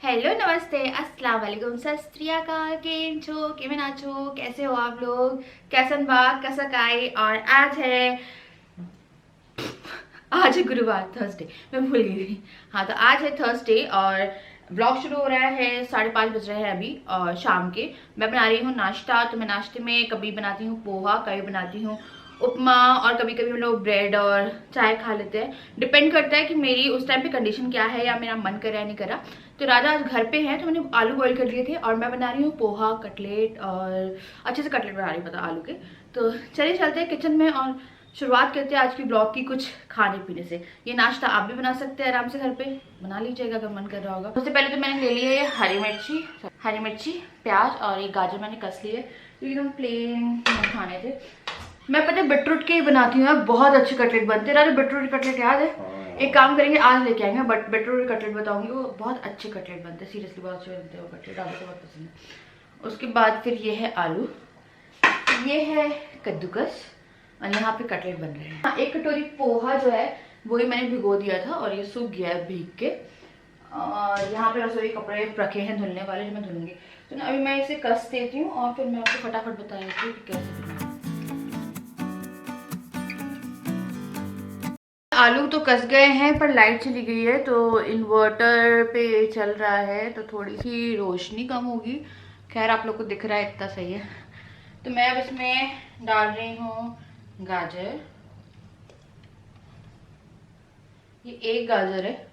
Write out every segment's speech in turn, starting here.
Hello नमस्ते अस्सलाम वालेकुम सत श्री अकाल। केम छो केमें नाचो, कैसे हो आप लोग? कैसन बा कैसा काई। और आज है गुरुवार, थर्सडे, मैं भूल गई थी। हाँ, तो आज है थर्सडे और ब्लॉग शुरू हो रहा है। 5:30 बज रहे हैं अभी और शाम के। मैं बना रही हूँ नाश्ता। तो मैं नाश्ते में कभी बनाती हूँ पोहा, कभी बनाती हूँ उपमा, और कभी कभी हम लोग ब्रेड और चाय खा लेते हैं। डिपेंड करता है कि मेरी उस टाइम पे कंडीशन क्या है या मेरा मन कर रहा है नहीं कर रहा। तो राजा आज घर पे है तो मैंने आलू बॉईल कर दिए थे और मैं बना रही हूँ पोहा, कटलेट, और अच्छे से कटलेट बना रही हूँ, पता आलू के। तो चलिए चलते हैं किचन में और शुरुआत करते हैं आज की ब्लॉग की कुछ खाने पीने से। ये नाश्ता आप भी बना सकते हैं आराम से, घर पे बना लीजिएगा अगर मन कर रहा होगा। सबसे पहले तो मैंने ले ली है हरी मिर्ची, प्याज और एक गाजर मैंने कस ली है क्योंकि हम प्लेन खाने थे। मैं पता है बीटरूट के ही बनाती हूँ, बहुत अच्छे कटलेट बनते हैं। राजा बीटरूट कटलेट याद है? एक काम करेंगे, आज लेके आएंगे बट बीटरूट कटलेट बताऊंगी, वो बहुत अच्छे कटलेट बनते हैं। सीरियसली बहुत अच्छे बनते हैं वो कटलेट, राजा को बहुत पसंद है। उसके बाद फिर ये है आलू, ये है कद्दूकस, और यहाँ पे कटलेट बन रहे हैं। एक कटोरी पोहा जो है वो ही मैंने भिगो दिया था और ये सूख गया है भीग के। और यहाँ पे रसोई कपड़े रखे हैं धुलने वाले जो मैं धुलूंगी। तो ना अभी मैं इसे कस देती हूँ और फिर मैं आपको फटाफट बता देती हूँ कि कैसे बनाऊँ। आलू तो कस गए हैं पर लाइट चली गई है तो इन्वर्टर पे चल रहा है तो थोड़ी सी रोशनी कम होगी। खैर आप लोग को दिख रहा है इतना सही है। तो मैं अब इसमें डाल रही हूँ गाजर। ये एक गाजर है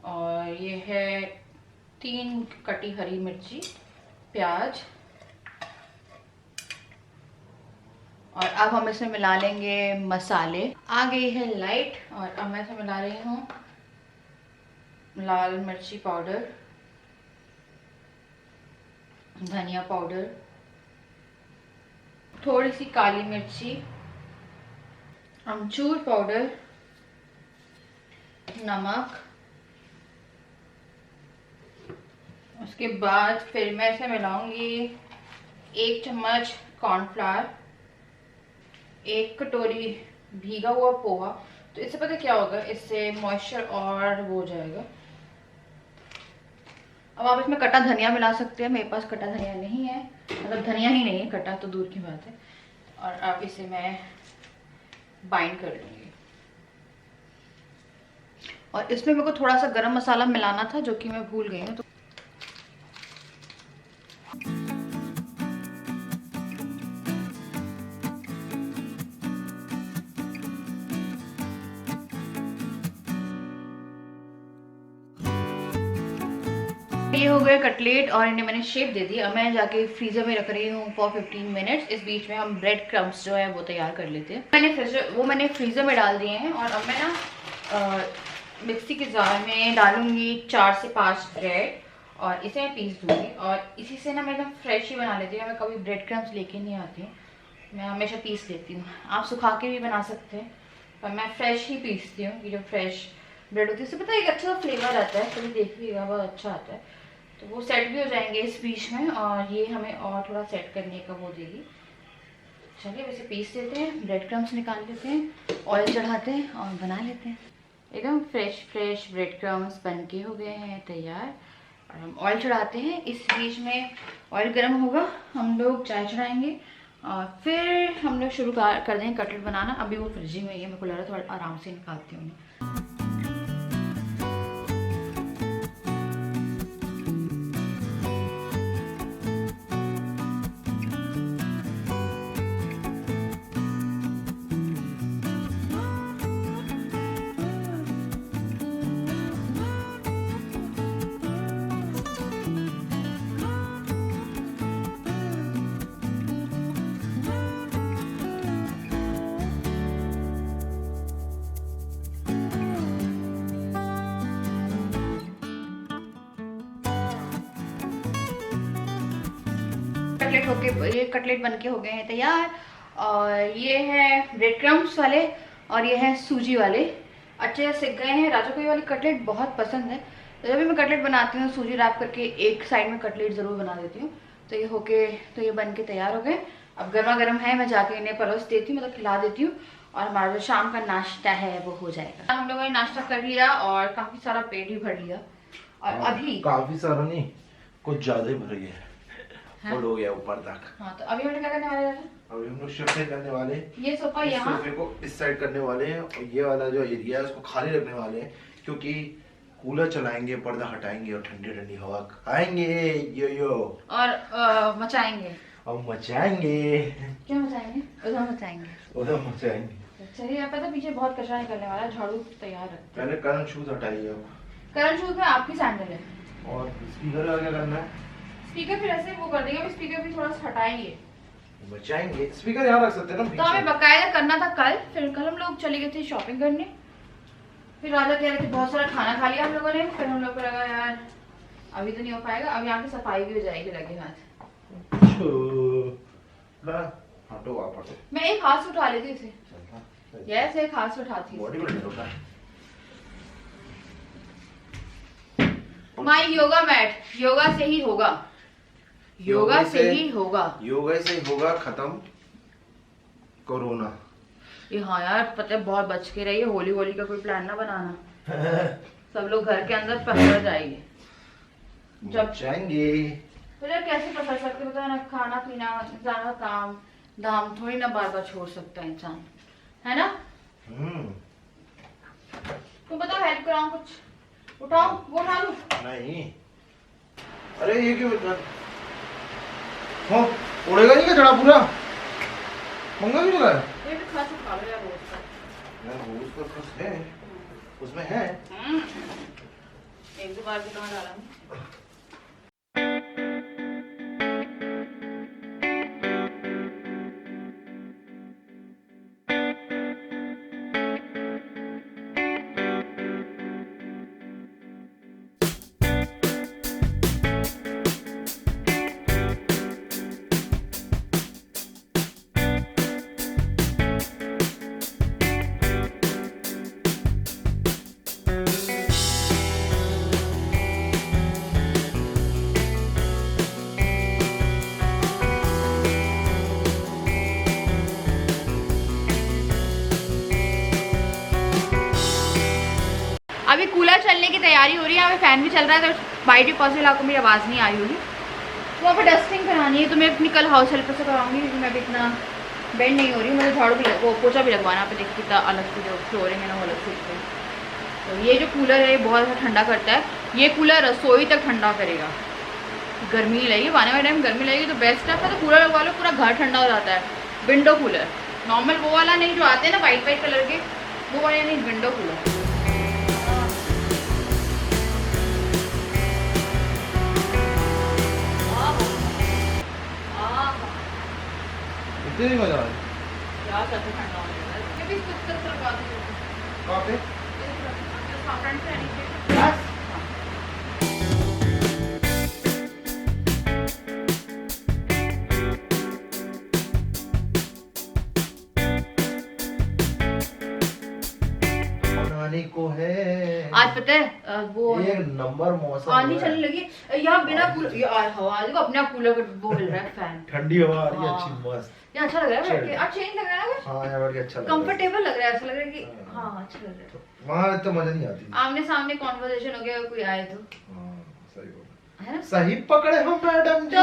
और ये है 3 कटी हरी मिर्ची, प्याज, और अब हम इसमें मिला लेंगे मसाले। आ गई है लाइट और अब मैं इसमें मिला रही हूँ लाल मिर्ची पाउडर, धनिया पाउडर, थोड़ी सी काली मिर्ची, अमचूर पाउडर, नमक। उसके बाद फिर मैं इसमें मिलाऊंगी 1 चम्मच कॉर्नफ्लावर, 1 कटोरी भीगा हुआ पोहा। तो इससे पता क्या होगा, इससे मॉइस्चर और वो हो जाएगा। अब आप इसमें कटा धनिया मिला सकते हैं, मेरे पास कटा धनिया नहीं है, मतलब धनिया ही नहीं है, कटा तो दूर की बात है। और अब इसे मैं बाइंड कर लूँगी। और इसमें मेरे को थोड़ा सा गरम मसाला मिलाना था जो कि मैं भूल गई हूँ। तो ये हो गए कटलेट और इन्हें मैंने शेप दे दी। अब मैं जाके फ्रीजर में रख रही हूँ फॉर 15 मिनट्स। इस बीच में हम ब्रेड क्रम्स जो है वो तैयार कर लेते हैं। मैंने फ्रीजर में डाल दिए हैं और अब मैं ना मिक्सी के जार में डालूंगी 4 से 5 ब्रेड और इसे मैं पीस दूंगी। और इसी से ना मैं एकदम फ्रेश ही बना लेती हूँ, मैं कभी ब्रेड क्रम्स लेके नहीं आती हूँ, मैं हमेशा पीस लेती हूँ। आप सुखा के भी बना सकते हैं पर मैं फ्रेश ही पीसती हूँ कि जो फ्रेश ब्रेड होती है उससे पता है एक अच्छा फ्लेवर आता है, कभी देखिएगा बहुत अच्छा आता है। तो वो सेट भी हो जाएंगे इस बीच में और ये हमें और थोड़ा सेट करने का वो देगी। चलिए वैसे पीस देते हैं, ब्रेड क्रम्स निकाल लेते हैं, ऑयल चढ़ाते हैं और बना लेते हैं। एकदम फ्रेश फ्रेश ब्रेड क्रम्स बन के हो गए हैं तैयार। और हम ऑयल चढ़ाते हैं, इस बीच में ऑयल गर्म होगा हम लोग चाय चढ़ाएंगे और फिर हम लोग शुरू कर देंगे कटलेट बनाना। अभी वो फ्रिज में ही है, मेरे को लग रहा है थोड़ा आराम से निकालती हूँ। ये कटलेट बनके हो गए हैं तैयार। और ये है ब्रेड क्रम्स वाले और ये है सूजी वाले, अच्छे से सिक गए हैं। राजा को ये वाली कटलेट बहुत पसंद है तो जब भी मैं कटलेट बनाती हूँ सूजी रैप करके एक साइड में कटलेट ज़रूर बना देती हूँ। तो ये बन के तैयार हो गए। अब गर्मा गर्म है, मैं जाके इन्हें परोस देती हूँ, मतलब खिला देती हूँ और हमारा जो शाम का नाश्ता है वो हो जाएगा। हम लोगों ने नाश्ता कर लिया और काफ़ी सारा पेट भी भर लिया और अभी काफी सारा नहीं, कुछ ज्यादा ही भर गया, फुल हो गया ऊपर तक। हाँ तो अभी हम क्या करने वाले हैं? अभी हम लोग शिफ्ट करने वाले हैं, ये सोफा यहाँ, सोफे को इस साइड करने वाले हैं और ये वाला जो एरिया है उसको खाली रखने वाले हैं, क्योंकि कूलर चलाएंगे, पर्दा हटाएंगे और ठंडी ठंडी हवा खाएंगे यो और मचाएंगे और मचाएंगे। क्या मचाएंगे? उधर मचाएंगे, उधर मचाएंगे। चलिए यहाँ पता पीछे बहुत कचरा निकलने वाला है, झाड़ू तैयार है। पहले करंट शूज हटाइए अब। करंट शूज में आपकी सैंडल है। और स्पीकर का क्या करना है? स्पीकर फिर ऐसे वो कर देंगे, स्पीकर भी थोड़ा सा हटाएंगे, बचाएंगे। स्पीकर यहाँ रख सकते हैं ना। तो हमें बकायदा करना था कल, फिर कल हम लोग चले गए थे शॉपिंग करने, फिर राजा कह रहे थे बहुत सारा खाना खा लिया हम लोगों ने, फिर हम लोग को लगा यार अभी तो नहीं हो पाएगा, अब यहाँ की सफाई भी हो जाएगी लगे हाथ। हटो आप हटो। मैं एक हाथ से उठा लेती इसे, यस एक हाथ से उठाती हूँ। बॉडी बिल्डर होता है। माय योगा मैट, योगा से ही होगा, योगा से ही होगा, योगा से होगा खत्म कोरोना। ये हाँ यार पता है, बहुत बच के रहिए, होली होली का कोई प्लान ना बनाना। सब लोग घर के अंदर पसर जाएंगे जब जाएंगे। तो यार कैसे पसर सकते बताए ना, खाना पीना ज्यादा काम दाम थोड़ी ना बार बार छोड़ सकता है इंसान, है ना? तुम बताओ हेल्प कराऊं, कुछ उठाओ, वो उठा लूं? नहीं, अरे ये क्यों हो उड़ेगा नहीं क्या जड़ा पूरा? मंगा भी लगा है ये भी खा सकता है यार, रोज का यार, रोज का खस है उसमें है। एक दो बार भी कहाँ डाला हूं। अभी कूलर चलने की तैयारी हो रही है, यहाँ पे फैन भी चल रहा है, तो बाई डिपॉजिट इलाकों में आवाज़ नहीं आई होगी। तो वहाँ पे डस्टिंग करानी है, तो मैं अपनी कल हाउस हेल्पर से कराऊंगी, क्योंकि मैं भी इतना बेंड नहीं हो रही हूँ, मुझे झाड़ू भी वो पोछा भी लगवाना पे, देखिए कितना अलग से जो फ्लोरिंग है ना वो अलग से। तो ये जो कूलर है ये बहुत ज़्यादा ठंडा करता है, ये कूलर रसोई तक ठंडा करेगा। गर्मी लगेगी, आने वाले टाइम गर्मी लगेगी तो बेस्ट है, तो कूलर लगवा लो, पूरा घर ठंडा हो जाता है। विंडो कूलर, नॉर्मल वो वाला नहीं जो आते हैं ना वाइट वाइट कलर के, वो वाला नहीं, विंडो कूलर। इतने ही मजा आ रहा है यार सबसे ठंडा हो जाएगा, ये भी कुछ तरह बात है। कहाँ पे? फ्रंट से नीचे बस। बनाने को है आज पता है वो एक नंबर मौसम आंधी चलने लगी यहाँ बिना कूलर, यार हवा देखो अपना कूलर का बोल रहा है फैन, ठंडी हवा आ रही है अच्छी मस्त। ये अच्छा लग रहा है बैठ के, आज चेंज लग रहा है, हाँ यहाँ बैठ के अच्छा लग रहा है, कंफर्टेबल लग रहा है, ऐसा लग रहा है कि हाँ अच्छा लग रहा है। वहाँ तो मजा नहीं आती। आमने सामने कॉन्वर्सेशन हो गया, कोई आए तो हाँ, सही बोला, है ना? सही पकड़े हो मैडम जी, तो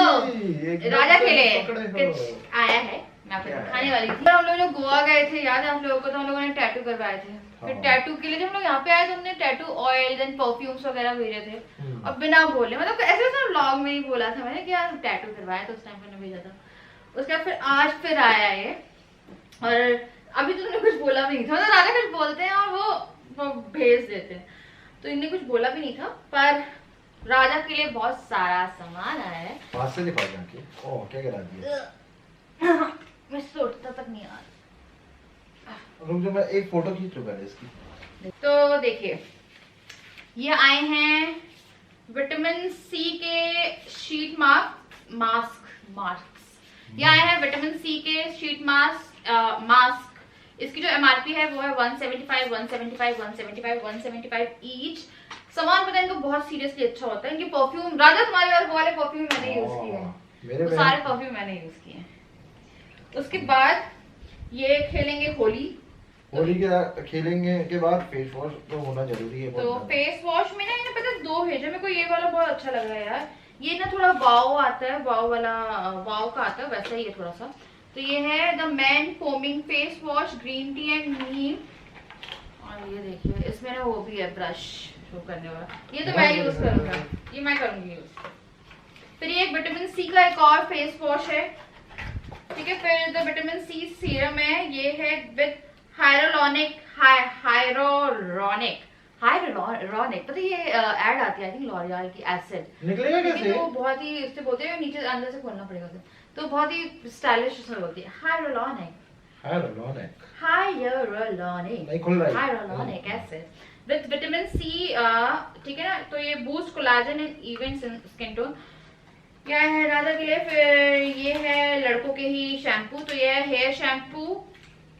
एकदम राजा सही खेले पकड़े हो। कुछ आया है, मैं आपको दिखाने वाली थी। हम लोग जो गोवा गए थे याद है हम लोगों को, तो हम लोगों ने टैटू करवाए थे, फिर टैटू के लिए जब हम लोग यहाँ पे आए तो हमने टैटू ऑयल देन परफ्यूम्स वगैरह भेजे थे, और बिना बोले, मतलब ऐसे ऐसे व्लॉग में ही बोला था मैंने कि यार टैटू करवाया, तो उस टाइम मैंने भेजा था। उसके बाद फिर आज फिर आया ये, और अभी तो तुमने कुछ बोला भी नहीं था, मतलब राजा कुछ बोलते हैं और वो भेज देते हैं, तो इनने कुछ बोला भी नहीं था, पर राजा के लिए बहुत सारा सामान आया है। पास से दिखाओ जाके, ओह क्या करा दिया, मैं सोचता तक नहीं आ, रुक जा मैं एक फोटो खींच लूं पहले इसकी। तो देखिए ये आए हैं विटामिन सी के शीट मास्क, ये आए हैं विटामिन सी के शीट मास्क। इसकी जो एमआरपी है वो है 175, 175, 175, 175 ईच। सामान पता है इनको बहुत सीरियसली अच्छा होता है। इनकी परफ्यूम, राजा तुम्हारे वाले परफ्यूम मैंने यूज किए हैं, तो सारे परफ्यूम मैंने यूज किए हैं। उसके बाद ये खेलेंगे होली, होली के खेलेंगे के बाद फेस वॉश तो होना जरूरी है। तो फेस वॉश में ना इन्हें पता है 2 भेजे, मेरे को ये वाला बहुत अच्छा लग रहा है यार। ये ना थोड़ा वाव आता है, वाव वाला, वाव का आता है वैसा ही है थोड़ा सा। तो ये है the man foaming face wash green tea and neem. और ये देखिए इसमें ना वो भी है ब्रश शो करने वाला, ये तो मैं यूज करूंगा, ये मैं करूंगी यूज। फिर ये विटामिन सी का एक और फेस वॉश है, ठीक है। फिर द विटामिन सी सीरम है, ये है विद हाइरोलॉनिक हाइरोलॉनिक पता है ये ऐड आती है आई थिंक लॉरियल की एसिड निकलेगा कैसे? तो बहुत ही इससे बोलते हैं नीचे अंदर से खोलना पड़ेगा उसे, तो बहुत ही स्टाइलिश उसमें बोलती है हाइरोलॉनिक नहीं खुल रहा है। हाइरोलॉनिक एसिड विद विटामिन सी, ठीक है ना। तो ये boost collagen and even skin tone. क्या है राधा के लिए? फिर ये है लड़कों के ही शैम्पू, तो ये है हेयर शैम्पू,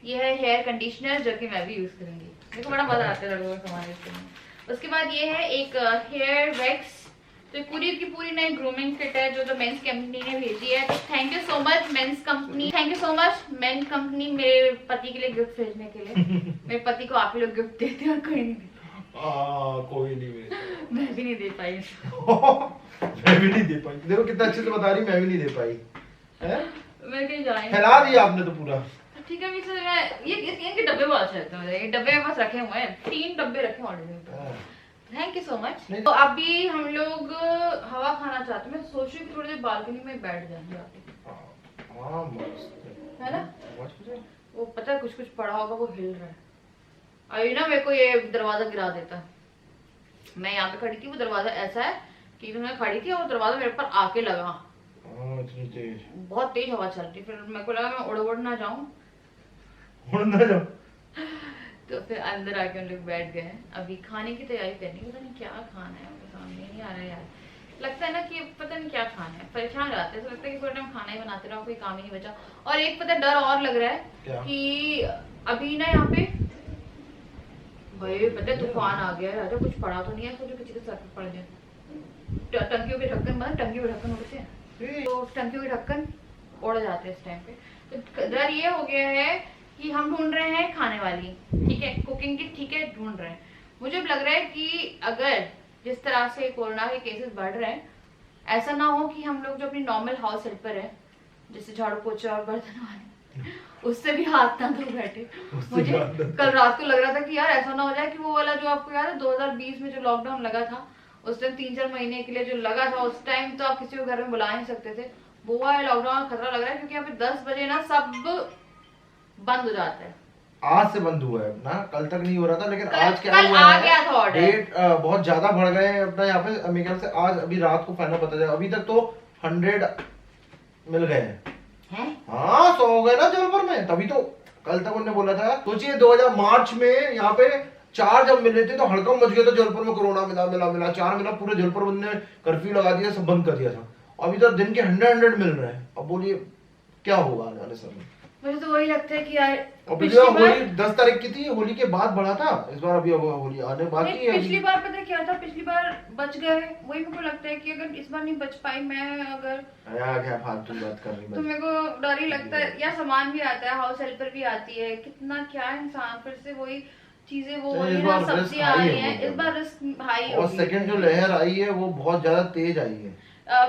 ये है हेयर कंडीशनर जो कि मैं भी यूज करूंगी, मेरे को बड़ा मजा आता है लड़कों का सामान यूज करने में। उसके बाद ये है एक हेयर वैक्स, तो ये पूरी की पूरी नई ग्रूमिंग किट है जो मेंस कंपनी ने भेजी है। तो thank you so much men's company, thank you so much men company मेरे पति के लिए गिफ्ट भेजने के लिए। मेरे पति को आप ही लोग गिफ्ट देते हैं और कोई नहीं देता। कोई नहीं भेजता। मैं भी नहीं दे पाई। मैं भी नहीं दे पाई, देखो कितना अच्छे से बता रही, मैं भी नहीं दे पाई है। मैं कहीं जाएंगे फैला दिया आपने तो पूरा। ठीक है मिस्टर, मैं ये इनके डब्बे बहुत अच्छे लगते हैं, ये डब्बे में बस रखे हुए हैं, 3 डब्बे रखे already. Thank you so much. तो अभी हम लोग हवा खाना चाहते हैं, मैं सोच रही हूँ कि थोड़ी देर बालकनी में बैठ जाएंगे है ना। वो पता है कुछ कुछ पड़ा होगा वो हिल रहा है, अभी ना मेरे को ये दरवाजा गिरा देता। मैं यहाँ पे खड़ी थी, वो दरवाजा ऐसा है कि मैं खड़ी थी और दरवाजा मेरे ऊपर आके लगा, बहुत तेज हवा चल रही, फिर मेरे को लगा मैं उड़ ना जाऊं तो फिर अंदर आके हम लोग बैठ गए। अभी खाने की तैयारी करनी, पता नहीं क्या खाना है, मेरे सामने नहीं आ रहा है यार। लगता है ना कि पता नहीं क्या खाना है, परेशान रहते हैं, तो लगता है कि पूरा टाइम खाना ही बनाते रहो, कोई काम ही नहीं बचा। और एक पता डर और लग रहा है कि अभी ना यहाँ पे भाई पता है तूफान आ गया है राजा, कुछ पड़ा तो नहीं है, सोचो किसी के सर पे पड़ जाए। टंकियों के ढक्कन बंद, टंकियों के ढक्कन उड़ते हैं, तो टंकियों के ढक्कन उड़ जाते हैं इस टाइम पे। तो डर ये हो गया है कि हम ढूंढ रहे हैं खाने वाली, ठीक है, कुकिंग की, ठीक है, ढूंढ रहे हैं। मुझे लग रहा है कि अगर जिस तरह से कोरोना के केसेस बढ़ रहे हैं, ऐसा ना हो कि हम लोग जो अपनी नॉर्मल हाउस हेल्पर है जैसे झाड़ू पोछा और बर्तन वाले, उससे भी हाथ ना धो बैठे। मुझे कल रात को लग रहा था कि यार ऐसा ना हो जाए कि वो वाला जो आपको याद है 2020 में जो लॉकडाउन लगा था, उस टाइम 3-4 महीने के लिए जो लगा था, उस टाइम तो आप किसी को घर में बुला नहीं सकते थे, वो वाला लॉकडाउन खतरा लग रहा है। क्योंकि यहाँ पे 10 बजे ना सब बंद हो जाता है। आज से बंद हुआ है ना, कल तक नहीं हो रहा था, लेकिन आज क्या कल हुआ आ है, गया था ऑर्डर, डेट बहुत ज्यादा बढ़ गए हैं अपना यहाँ पे। मेरे ख्याल से आज अभी रात को फाइनल पता चला, अभी तक तो 100 मिल गए हैं। हाँ 100 हो गए ना जबलपुर में, तभी तो कल तक उन्होंने बोला था। सोचिए 2000 मार्च में यहाँ पे 4 जब मिले थे तो हड़कम मच गया था जबलपुर में, कोरोना मिला 4 मिला, पूरे जबलपुर ने कर्फ्यू लगा दिया, सब बंद कर दिया था। अभी तो दिन के 100 मिल रहे हैं। अब बोलिए क्या होगा आने वाले समय। मुझे तो वही लगता है कि यार होली 10 तारीख की थी, होली के बाद बढ़ा था, इस बार अभी होली आने बाकी है। पिछली बार पता है क्या था, पिछली बार बच गए, वही मेरे को लगता है कि अगर इस बार नहीं बच पाई मैं, अगर क्या फालतू बात कर रही है, तो मेरे को डर ही लगता है। या सामान भी आता है, हाउस हेल्पर भी आती है, कितना क्या इंसान, फिर से वही चीजें, वो सब्जियां आ रही है, इस बार रिस्क हाई। और सेकंड जो लहर आई है वो बहुत ज्यादा तेज आई है।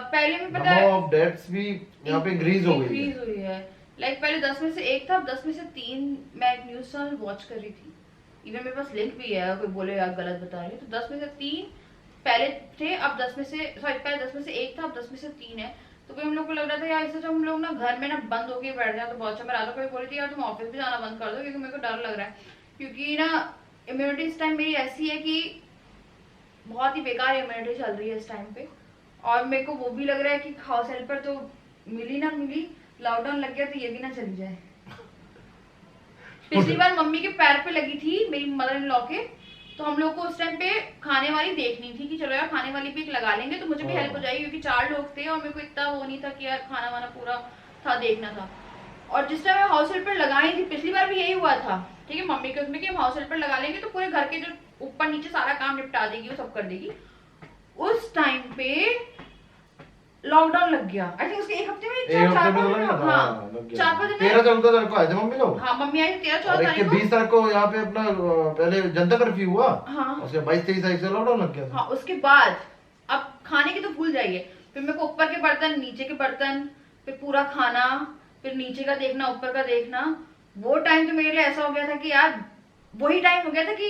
पहले में पता है ऑफ डेथ्स भी यहाँ पे इंक्रीज हो गई है। लाइक पहले 10 में से 1 था, अब 10 में से 3। मैं एक न्यूज चैनल वॉच कर रही थी, इवन मेरे पास लिंक भी है, कोई बोले यार गलत बता रही है, तो 10 में से 3 पहले थे, अब 10 में से पहले 10 में से 1 था, अब 10 में से 3 है। तो फिर हम लोग को लग रहा था यार इससे जब हम लोग ना घर में ना बंद होके बैठ जाए तो बहुत अच्छा। मैं रात को बोली थी यार तुम ऑफिस भी जाना बंद कर दो, क्योंकि मेरे को डर लग रहा है, क्योंकि ना इम्यूनिटी इस टाइम मेरी ऐसी है कि बहुत ही बेकार इम्यूनिटी चल रही है इस टाइम पे। और मेरे को वो भी लग रहा है कि हाउस हेल्पर तो मिली ना मिली, लॉकडाउन लग गया तो ये भी ना चली जाए। पिछली बार मम्मी के पैर पे लगी थी मेरी मदर इन लॉ के, तो हम लोग को उस टाइम पे खाने वाली देखनी थी कि चलो यार खाने वाली भी एक लगा लेंगे तो मुझे भी हेल्प हो जाएगी, क्योंकि 4 लोग थे और मेरे को इतना वो नहीं था कि यार खाना वाना पूरा था देखना था। और जिस टाइम मैं हाउस हेल्पर लगाई थी पिछली बार भी यही हुआ था, ठीक है, मम्मी के उसमें कि हम हाउस हेल्पर लगा लेंगे तो पूरे घर के जो ऊपर नीचे सारा काम निपटा देगी, वो सब कर देगी। उस टाइम पे लॉकडाउन लग गया। आई थिंक उसके एक हफ्ते में एक हफ्ते में तो लग गया था। हाँ, लग गया। 4-5 दिन 13-14 तारीख को आए थे मम्मी लोग। हाँ, मम्मी आई 13-14 तारीख को। 20 तारीख को यहाँ पे अपना पहले जनता कर्फ्यू हुआ। हाँ, उसके 22-23 तारीख से लॉकडाउन लग गया था। हाँ, उसके बाद अब खाने की तो भूल जाइए, फिर मेरे को ऊपर के बर्तन, नीचे के बर्तन, फिर पूरा खाना, फिर नीचे का देखना, ऊपर का देखना। वो टाइम तो मेरे लिए ऐसा हो गया था कि यार वही टाइम हो गया था कि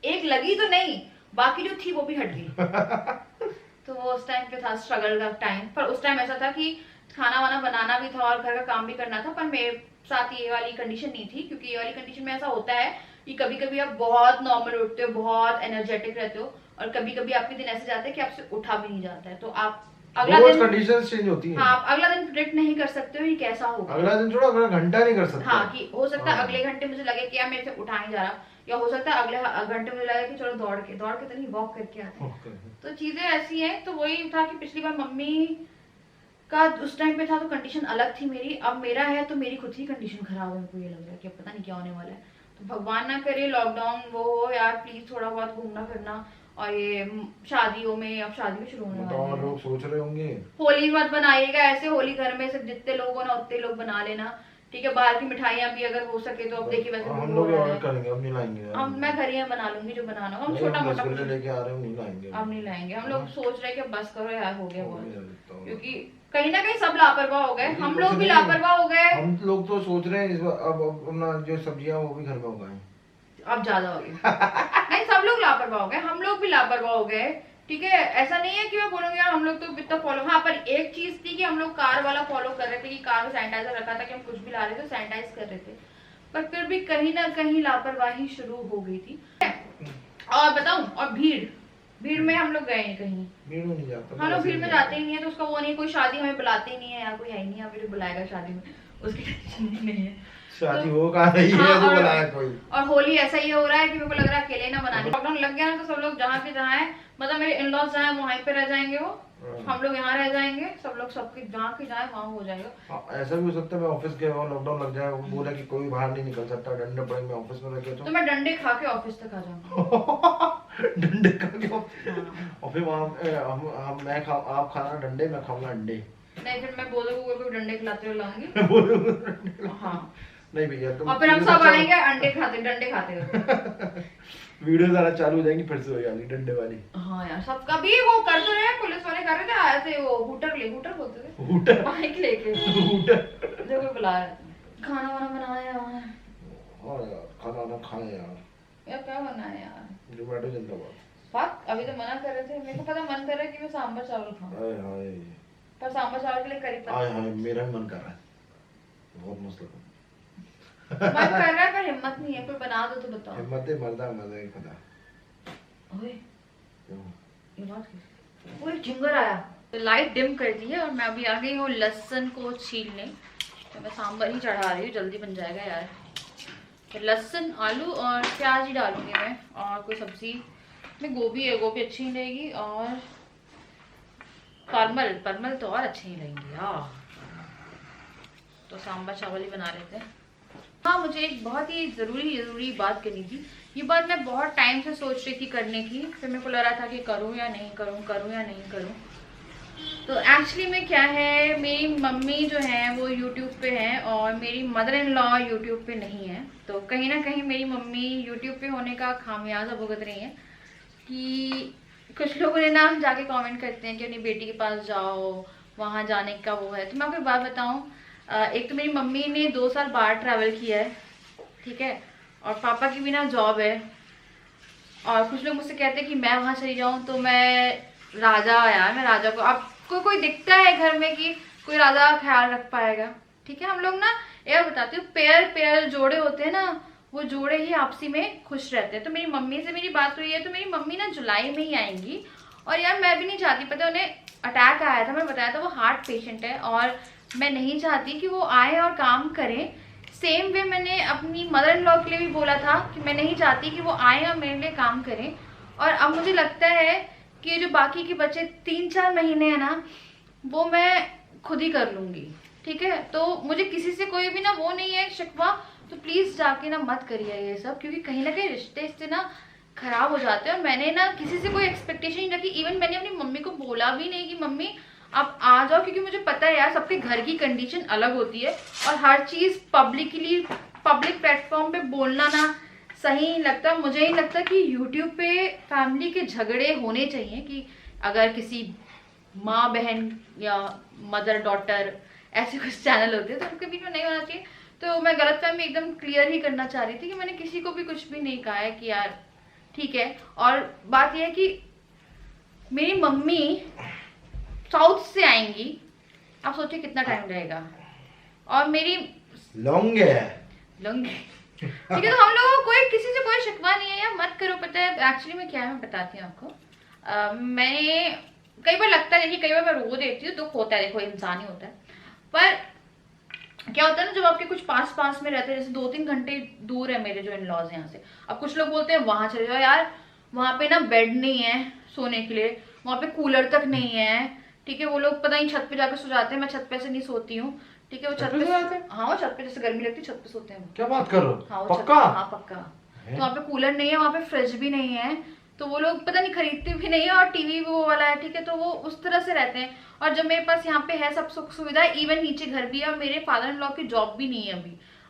एक लगी तो नहीं, बाकी जो थी वो भी हट गई। तो वो उस टाइम पे था स्ट्रगल का टाइम। पर उस टाइम ऐसा था कि खाना वाना बनाना भी था और घर का काम भी करना था, पर मेरे साथ ये वाली कंडीशन नहीं थी, क्योंकि ये वाली कंडीशन में ऐसा होता है कि कभी कभी आप बहुत नॉर्मल उठते हो, बहुत एनर्जेटिक रहते हो, और कभी कभी आपके दिन ऐसे जाते हैं कि आपसे उठा भी नहीं जाता है, तो आप अगला दिन कंडीशंस चेंज होती हैं। हाँ, आप अगला दिन प्रेडिक्ट नहीं कर सकते हो ये कैसा होगा। अगला दिन छोड़ो, अगला घंटा नहीं कर सकते। हाँ, कि हो सकता है हाँ। अगले घंटे मुझे लगे कि यार मेरे से उठा नहीं जा रहा, या हो सकता है अगले घंटे मुझे लगे कि चलो दौड़ के तो नहीं, वॉक करके आते हैं। तो चीजें ऐसी हैं। तो वही था कि पिछली बार मम्मी का उस टाइम पे था तो कंडीशन अलग थी मेरी, अब मेरा है तो मेरी खुद ही कंडीशन खराब है। मेरे को ये लग रहा है कि अब पता नहीं क्या होने वाला है। तो भगवान ना करे लॉकडाउन वो हो यार, प्लीज थोड़ा बहुत घूमना फिरना, और ये शादियों में, अब शादी भी शुरू होने वाली है। लोग सोच रहे होंगे होली मत बनाइएगा ऐसे, होली घर में सिर्फ जितने लोग हो ना उतने लोग बना लेना, ठीक है। बाहर की मिठाइयाँ भी अगर हो सके तो, अब देखिए वैसे हम लोग ऑर्डर करेंगे, अब नहीं लाएंगे। हम मैं घर ही बना लूंगी जो बनाना, हम छोटा मोटा लेके आ रहे हैं, नहीं लाएंगे, अब नहीं लाएंगे। हम लोग सोच रहे हैं कि बस करो यार, हो गया बहुत, क्योंकि कहीं ना कहीं सब लापरवाह हो गए, हम लोग भी लापरवाह हो गए। हम लोग तो सोच रहे हैं इस बार अब अपना जो सब्जियां वो भी घर में उगाएं। अब ज्यादा हो गई। नहीं, सब लोग लापरवाह हो गए, हम लोग भी लापरवाह हो गए, ठीक है। ऐसा नहीं है कि मैं बोलूंगी यार हम लोग तो इतना फॉलो, हाँ, पर एक चीज थी कि हम लोग कार वाला फॉलो कर रहे थे कि कार में सैनिटाइजर रखा था कि हम कुछ भी ला रहे थे सैनिटाइज कर रहे थे, पर फिर भी कहीं ना कहीं लापरवाही शुरू हो गई थी। और बताऊं, और भीड़ में हम लोग गए नहीं कहीं, भीड़ में नहीं जाता, हम लोग भीड़ में जाते ही नहीं है, तो उसका वो नहीं, कोई शादी हमें बुलाते ही नहीं है यार, कोई है ही नहीं हमें जो बुलाएगा शादी में, उसकी टेंशन ही नहीं है। शादी तो, हो कहाँ रही है जो बुलाया कोई। और होली ऐसा ही हो रहा है कि मेरे को लग रहा है अकेले ना बनाने, लॉकडाउन लग गया ना तो सब लोग जहाँ के जहाँ है, मतलब मेरे इन लॉज जहाँ वहीं पे रह जाएंगे, वो हम लोग यहाँ रह जाएंगे, सब लोग सबके जहाँ के जाए वहाँ हो जाएगा। ऐसा भी हो सकता है मैं ऑफिस गया हूँ, लॉकडाउन लग जाए, बोला कि कोई बाहर नहीं निकल सकता, डंडे पड़ेंगे, ऑफिस में रह के तो मैं डंडे खा के ऑफिस तक आ जाऊंगा। डंडे खा के और फिर वहाँ मैं आप खाना डंडे, मैं खाऊंगा अंडे। नहीं, फिर मैं बोलूंगा कोई डंडे खिलाते हुए लाऊंगी। हाँ, नहीं भैया तुम, और फिर हम सब आएंगे अंडे खाते, डंडे खाते हुए। वीडियो सारा चालू हो जाएंगी फिर से हो जाएगी डंडे वाली। हाँ यार, सब कभी वो कर तो रहे, पुलिस वाले कर रहे थे, आए थे वो हूटर बोलते थे, हूटर बाइक लेके जो कोई बुला रहा था। खाना वाना बनाया है। हाँ यार, खाना वाना खाए यार क्या बनाया यार, जोमेटो जिंदाबाद। फक, अभी तो मना कर रहे थे, मेरे को पता मन कर रहा है कि मैं सांभर चावल खाऊं, हाय हाय, पर सांभर चावल के लिए करी पत्ता हाय हाय, मेरा भी मन कर रहा है, बहुत मस्त लगा। मन कर रहा है पर हिम्मत नहीं है, कोई बना दो तो बताओ। हिम्मत है मर्दा, मजा है खुदा। ओए, क्यों? ये बात कैसी? ओए, झिंगर आया। तो लाइट डिम कर दी है और मैं अभी आ गई हूँ लहसुन को छीलने, तो मैं सांभर ही चढ़ा रही हूँ, जल्दी बन जाएगा यार। तो लहसुन, आलू और प्याज ही डालूंगी मैं, और कोई सब्जी में गोभी है, गोभी अच्छी नहीं लगेगी, और परमल तो और अच्छे नहीं लगेंगे यार। तो सांभर चावल ही बना रहे थे। हाँ, मुझे एक बहुत ही ज़रूरी बात करनी थी। ये बात मैं बहुत टाइम से सोच रही थी करने की, फिर मेरे को लग रहा था कि करूँ या नहीं करूँ। तो एक्चुअली में क्या है, मेरी मम्मी जो है वो यूट्यूब पे है और मेरी मदर इन लॉ यूट्यूब पे नहीं है। तो कहीं ना कहीं मेरी मम्मी यूट्यूब पे होने का खामियाजा भुगत रही है कि कुछ लोगों ने ना जाके कमेंट करते हैं कि अपनी बेटी के पास जाओ, वहाँ जाने का वो है। तो मैं आपको एक बात बताऊँ, एक तो मेरी मम्मी ने 2 साल बाहर ट्रैवल किया है, ठीक है, और पापा की भी ना जॉब है, और कुछ लोग मुझसे कहते हैं कि मैं वहाँ चली जाऊँ तो मैं राजा को, आपको कोई दिखता है घर में कि कोई राजा का ख्याल रख पाएगा? ठीक है, हम लोग ना यह बताती हूँ, पेयर जोड़े होते हैं ना, वो जोड़े ही आपसी में खुश रहते हैं। तो मेरी मम्मी से मेरी बात हुई है, तो मेरी मम्मी ना जुलाई में ही आएंगी, और यार मैं भी नहीं चाहती, पता है उन्हें अटैक आया था, मैंने बताया था वो हार्ट पेशेंट है, और मैं नहीं चाहती कि वो आए और काम करें। सेम वे मैंने अपनी मदर इन लॉ के लिए भी बोला था कि मैं नहीं चाहती कि वो आए और मेरे लिए काम करें। और अब मुझे लगता है कि जो बाकी के बचे 3-4 महीने हैं ना, वो मैं खुद ही कर लूँगी, ठीक है। तो मुझे किसी से कोई भी ना वो नहीं है शिकवा, तो प्लीज़ जाके ना मत करिए ये सब, क्योंकि कहीं ना कहीं रिश्ते इससे ना ख़राब हो जाते हैं। और मैंने ना किसी से कोई एक्सपेक्टेशन नहीं रखी, इवन मैंने अपनी मम्मी को बोला भी नहीं कि मम्मी आप आ जाओ, क्योंकि मुझे पता है यार सबके घर की कंडीशन अलग होती है और हर चीज पब्लिक प्लेटफॉर्म पे बोलना ना सही नहीं लगता। मुझे नहीं लगता कि यूट्यूब पे फैमिली के झगड़े होने चाहिए, कि अगर किसी माँ बहन या मदर डॉटर ऐसे कुछ चैनल होते हैं तो उनके बीच में नहीं होना चाहिए। तो मैं गलतफहमी एकदम क्लियर ही करना चाह रही थी कि मैंने किसी को भी कुछ भी नहीं कहा है कि यार ठीक है। और बात यह है कि मेरी मम्मी साउथ से आएंगी, आप सोचिए कितना टाइम रहेगा, और मेरी लॉन्ग है ठीक है। तो हम लोगों को कोई किसी से कोई शिकवा नहीं है, या मत करो। पता है एक्चुअली में क्या है, मैं बताती हूँ आपको। मैंने कई बार लगता है, देखिए कई बार मैं रो देती हूँ, दुख होता है, देखो इंसान ही होता है, पर क्या होता है ना, जब आपके कुछ पास में रहते हैं, जैसे 2-3 घंटे दूर है मेरे जो इन लॉज यहाँ से, अब कुछ लोग बोलते हैं वहां चले जाओ, यार वहां पे ना बेड नहीं है सोने के लिए, वहां पे कूलर तक नहीं है, ठीक है। वो लोग पता नहीं छत पे जाकर सो जाते हैं, मैं छत पे से नहीं सोती हूँ, ठीक है। वो छत पे, हाँ वो छत पे, जैसे गर्मी लगती है छत पे सोते हैं। क्या बात कर रहे हो? हाँ पक्का? हाँ पक्का। तो वहाँ पे कूलर नहीं है, वहाँ पे फ्रिज भी नहीं है, तो वो लोग पता नहीं खरीदते भी नहीं है, और टीवी वो वाला है, ठीक है। तो वो उस तरह से रहते हैं। और जब मेरे पास यहाँ पे है सब सुख सुविधा, इवन नीचे घर भी है, और मेरे फादर इन लॉ की जॉब भी नहीं है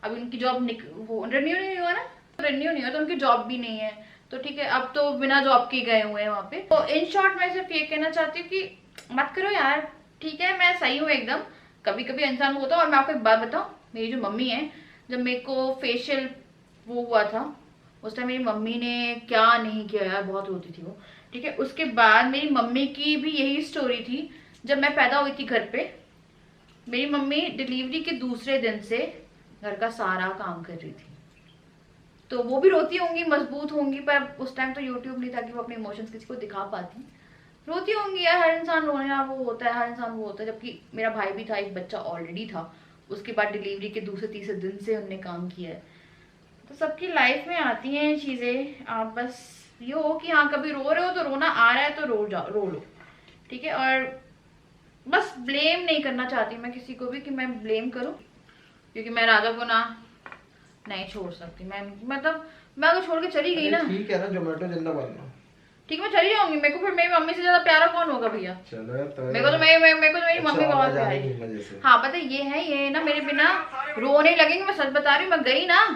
अभी उनकी जॉब वो रिन्यू नहीं हुआ ना, रिन्यू नहीं हुआ, तो उनकी जॉब भी नहीं है, तो ठीक है। अब तो बिना जॉब के गए हुए हैं वहाँ पे। तो इन शॉर्ट मैं सिर्फ ये कहना चाहती हूँ कि मत करो यार, ठीक है। मैं सही हूँ एकदम, कभी कभी इंसान होता है। और मैं आपको एक बात बताऊँ, मेरी जो मम्मी है, जब मेरे को फेशियल वो हुआ था, उस टाइम मेरी मम्मी ने क्या नहीं किया यार, बहुत रोती थी वो, ठीक है। उसके बाद मेरी मम्मी की भी यही स्टोरी थी। जब मैं पैदा हुई थी घर पे, मेरी मम्मी डिलीवरी के दूसरे दिन से घर का सारा काम कर रही थी। तो वो भी रोती होंगी, मजबूत होंगी, पर उस टाइम तो यूट्यूब नहीं था कि वो अपने इमोशंस किसी को दिखा पाती। रोती होंगी यार, हर इंसान रोना वो होता है, हर इंसान वो होता है। जबकि मेरा भाई भी था, एक बच्चा ऑलरेडी था, उसके बाद डिलीवरी के दूसरे तीसरे दिन से उनने काम किया है। तो सबकी लाइफ में आती हैं चीज़ें। आप बस ये हो कि हाँ कभी रो रहे हो तो रोना आ रहा है तो रो लो, ठीक है। और बस ब्लेम नहीं करना चाहती मैं किसी को भी कि मैं ब्लेम करूं, क्योंकि मैं राजा को ना नहीं छोड़ सकती। मतलब मैं अगर छोड़ के चली गई ना, ठीक है ना, जोमेटो जिंदाबाद ना, ठीक, मैं चली जाऊंगी। मेरे को फिर मेरी मम्मी से ज्यादा प्यारा कौन होगा भैया? चलो तो मेरे को तो मेरी मम्मी बहुत प्यारी है। हाँ पता है ये ना मेरे बिना रोने लगेंगे, मैं सच बता रही हूँ। मैं गई ना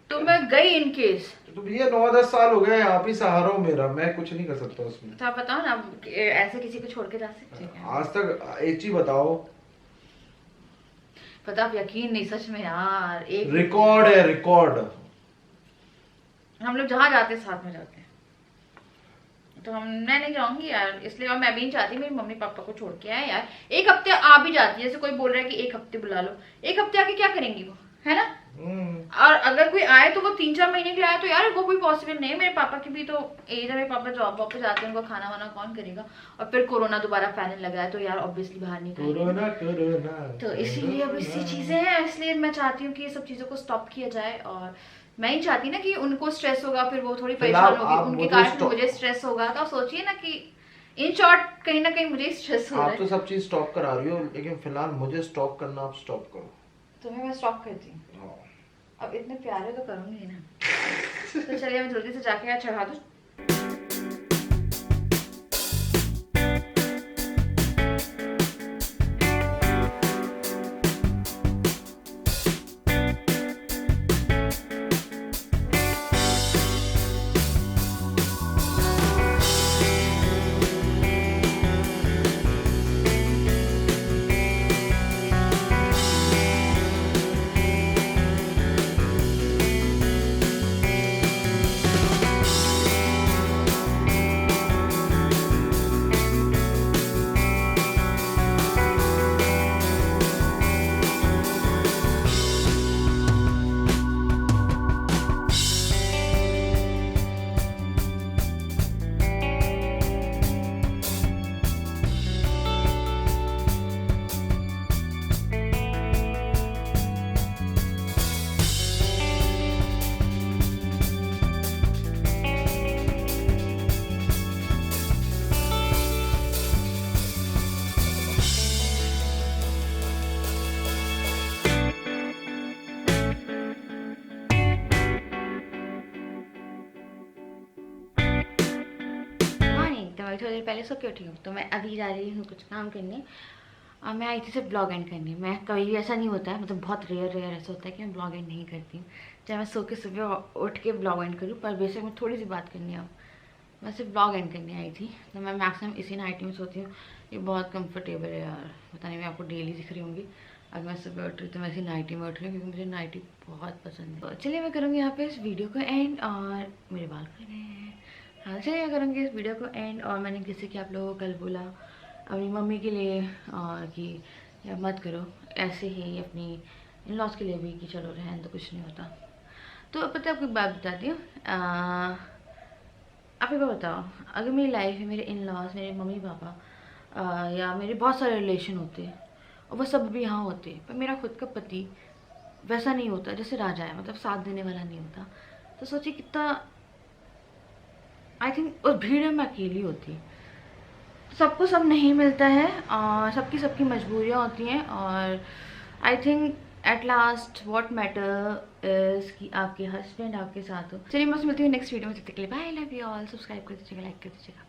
तो मैं गई इन केस, तो भैया 9-10 साल हो गए, आप ही सहारा हो मेरा, मैं कुछ नहीं कर सकता उसमें। तो आप बताओ ना, ऐसे किसी को छोड़ के जा सकते हैं? आज तक एक चीज बताओ, पता आप यकीन नहीं, सच में यार, एक रिकॉर्ड है, रिकॉर्ड। हम लोग जहाँ जाते हैं साथ में जाते हैं, तो मैं नहीं जाऊंगी यार, इसलिए। और मैं भी नहीं चाहती मेरी मम्मी पापा को छोड़ के आए यार। एक हफ्ते आ भी जाती है, जैसे कोई बोल रहा है कि एक हफ्ते बुला लो, एक हफ्ते आके क्या करेंगी वो, है ना। और अगर कोई आए तो वो 3-4 महीने के लिए आए, तो यार वो भी पॉसिबल नहीं है। मेरे पापा की भी तो एज है, मेरे पापा जॉब पे जाते हैं, उनको खाना वाना कौन करेगा। और फिर कोरोना दोबारा फैलने लगा है, तो यार ऑब्वियसली बाहर नहीं खाएंगे। तो इसीलिए अब इसी चीजें हैं, इसलिए मैं चाहती हूँ कि ये सब चीजों को स्टॉप किया जाए। और मैं ही चाहती ना कि उनको स्ट्रेस होगा, फिर वो थोड़ी परेशान होगी, उनके कारण मुझे स्ट्रेस होगा। तो सोचिए ना कि इन शॉर्ट कहीं ना कहीं मुझे स्ट्रेस हो रहा है। आप तो सब चीज स्टॉप करा रही हो, लेकिन फिलहाल मुझे स्टॉप करना, आप स्टॉप करो। तुम्हें मैं स्टॉप करती हूँ, अब इतने प्यारे तो करूंगी ना। तो चलिए मैं जल्दी से जाके चढ़ा दूँ। थोड़ी देर पहले सो के उठी हूँ, तो मैं अभी जा रही हूँ कुछ काम करने। और मैं आई थी सिर्फ ब्लॉग एंड करने। मैं कभी भी ऐसा नहीं होता है, मतलब बहुत रेयर ऐसा होता है कि मैं ब्लॉग एंड नहीं करती हूँ, चाहे मैं सो के सुबह उठ के ब्लॉग एंड करूँ। पर बेशक मैं थोड़ी सी बात करनी है, मैं सिर्फ ब्लॉग एंड करने आई थी। तो मैं मैक्सिमम इसी नाइटी में सोती हूँ। ये बहुत कंफर्टेबल है यार, पता नहीं मैं आपको डेली दिख रही होंगी। अगर मैं सुबह उठ रही तो मैं इसी नाइटी में उठ रही हूँ, क्योंकि मुझे नाइटी बहुत पसंद है। तो चलिए मैं करूँगी यहाँ पे इस वीडियो को एंड, और मेरे बाल कर रहे हैं। हाँ चलिए मैं करूँगी इस वीडियो को एंड। और मैंने जैसे कि आप लोगों को कल बोला अपनी मम्मी के लिए कि या मत करो, ऐसे ही अपनी इन लॉज के लिए भी कि चलो रहन तो कुछ नहीं होता। तो पता है आपको एक बात बताती हूँ, आप एक बार बताओ, अगर मेरी लाइफ में मेरे इन लॉज, मेरे मम्मी पापा या मेरे बहुत सारे रिलेशन होते और वो सब भी यहाँ होते, पर मेरा खुद का पति वैसा नहीं होता जैसे राजा है, मतलब साथ देने वाला नहीं होता, तो सोचिए कितना, आई थिंक उस भीड़ में मैं अकेली होती। सबको सब नहीं मिलता है और सबकी सबकी मजबूरियाँ होती हैं। और I think at last what matter is कि आपके हस्बैंड आपके साथ हो। चलिए मैं मिलती हूँ नेक्स्ट वीडियो में, तब तक के लिए bye, love you all. Subscribe कर दीजिएगा, लाइक कर दीजिएगा।